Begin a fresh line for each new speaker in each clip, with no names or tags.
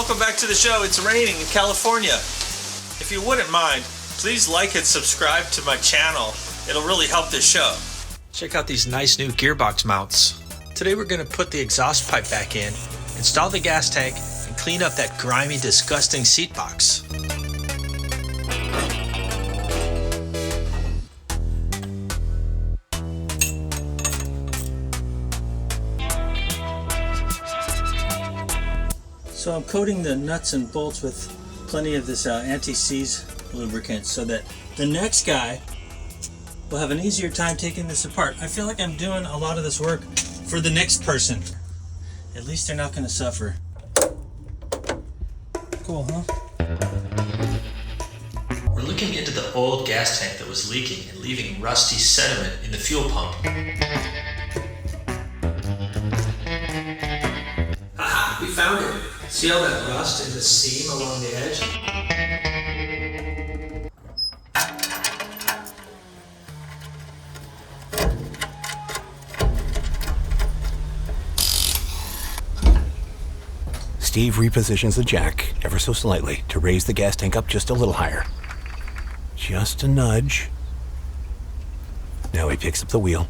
welcome back to the show. It's raining in California. If you wouldn't mind, please like and subscribe to my channel. It'll really help this show. Check out these nice new gearbox mounts. Today we're going to put the exhaust pipe back in, install the gas tank, and clean up that grimy, disgusting seat box. So I'm coating the nuts and bolts with plenty of this anti-seize lubricant so that the next guy will have an easier time taking this apart. I feel like I'm doing a lot of this work for the next person. At least they're not going to suffer. Cool, huh? We're looking into the old gas tank that was leaking and leaving rusty sediment in the fuel pump. Aha! We found it! See all that rust in the seam along the edge?
Steve repositions the jack ever so slightly to raise the gas tank up just a little higher. Just a nudge. Now he picks up the wheel.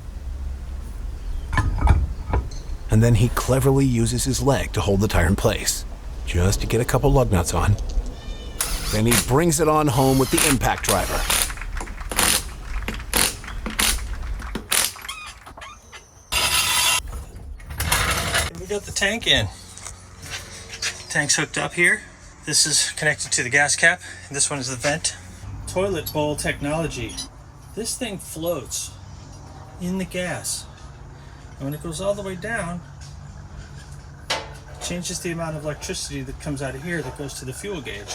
And then he cleverly uses his leg to hold the tire in place, just to get a couple lug nuts on. Then he brings it on home with the impact driver.
We got the tank in. Tank's hooked up here. This is connected to the gas cap. This one is the vent. Toilet bowl technology. This thing floats in the gas. And when it goes all the way down, it changes the amount of electricity that comes out of here that goes to the fuel gauge.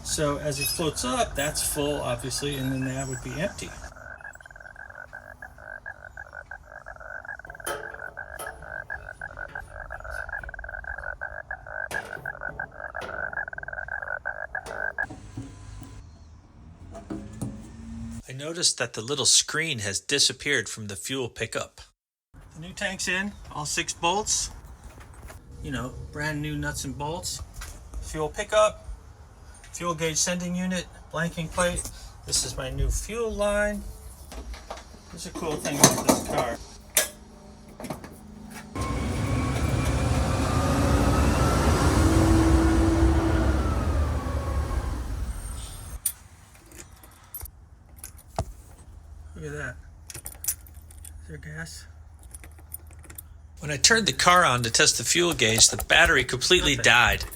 So as it floats up, that's full, obviously, and then that would be empty. I noticed that the little screen has disappeared from the fuel pickup. The new tank's in, all 6 bolts. You know, brand new nuts and bolts. Fuel pickup, fuel gauge sending unit, blanking plate. This is my new fuel line. There's a cool thing about this car. Look at that. Is there gas? When I turned the car on to test the fuel gauge, the battery completely died.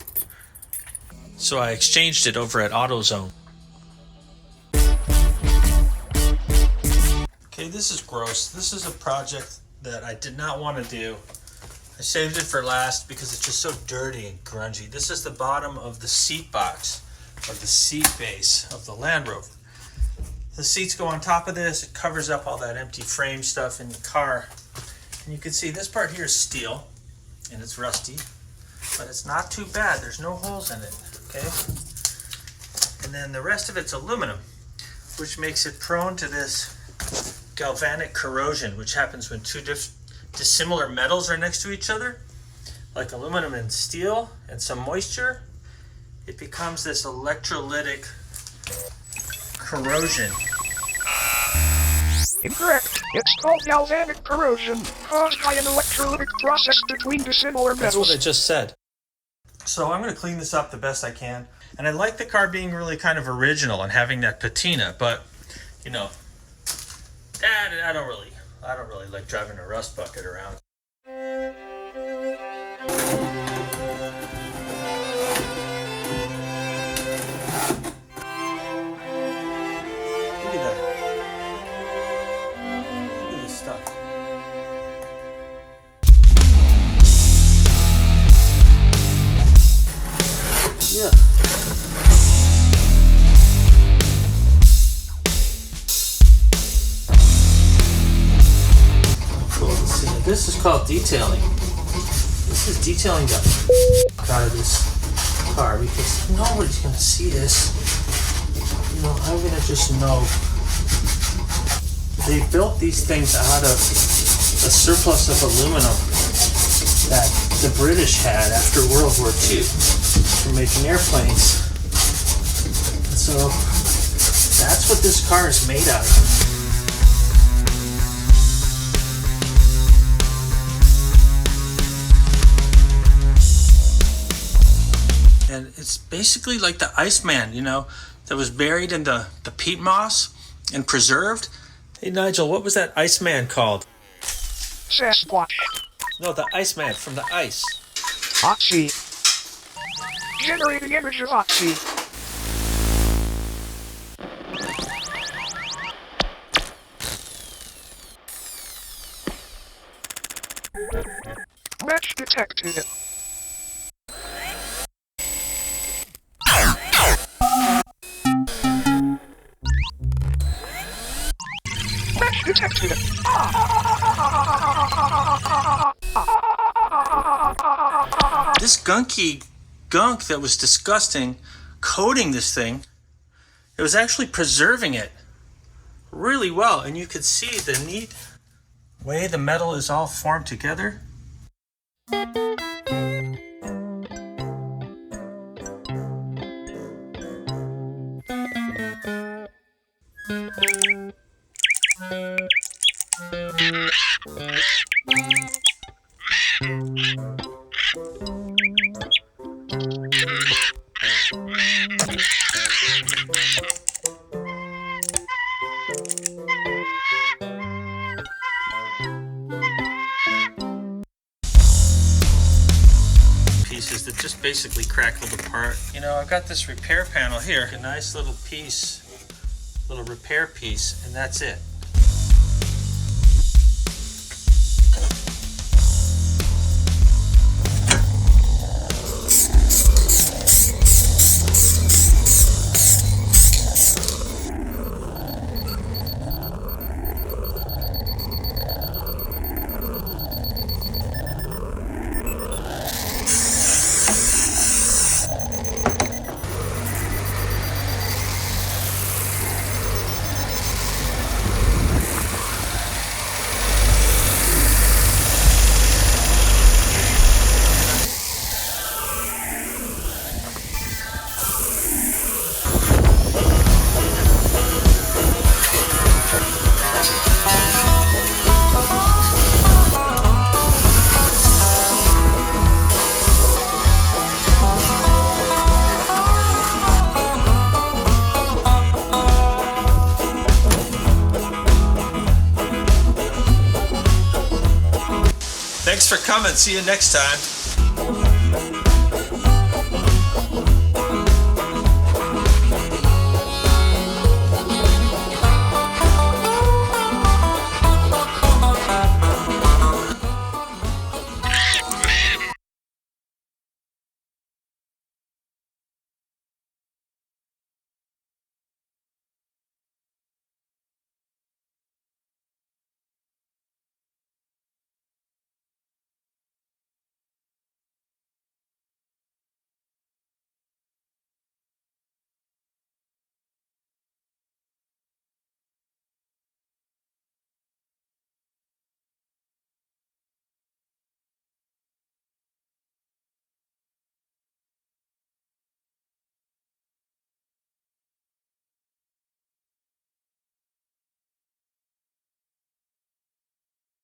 So I exchanged it over at AutoZone. Okay, this is gross. This is a project that I did not want to do. I saved it for last because it's just so dirty and grungy. This is the bottom of the seat box, or the seat base of the Land Rover. The seats go on top of this. It covers up all that empty frame stuff in the car. And you can see this part here is steel, and it's rusty, but it's not too bad. There's no holes in it, okay? And then the rest of it's aluminum, which makes it prone to this galvanic corrosion, which happens when two dissimilar metals are next to each other, like aluminum and steel, and some moisture. It becomes this electrolytic corrosion.
Incorrect. It's called galvanic corrosion, caused by an electrolytic process between dissimilar metals.
That's what I just said. So I'm going to clean this up the best I can. And I like the car being really kind of original and having that patina, but, you know, I don't really like driving a rust bucket around. Yeah. Cool. This is called detailing. This is detailing the out of this car because nobody's gonna see this. You know, I'm gonna just know. They built these things out of a surplus of aluminum that the British had after World War II. for making airplanes. And so that's what this car is made out of. And it's basically like the Iceman, you know, that was buried in the peat moss and preserved. Hey Nigel, what was that Iceman called?
Sasquatch.
No, the Iceman from the ice.
Oxy. Generating image of Oxy. Match detected. Match detected.
This gunky gunk that was disgusting coating this thing, it was actually preserving it really well, and you could see the neat way the metal is all formed together. Pieces that just basically crackled apart. You know, I've got this repair panel here, a nice little piece, little repair piece, and that's it. Thanks for coming. See you next time.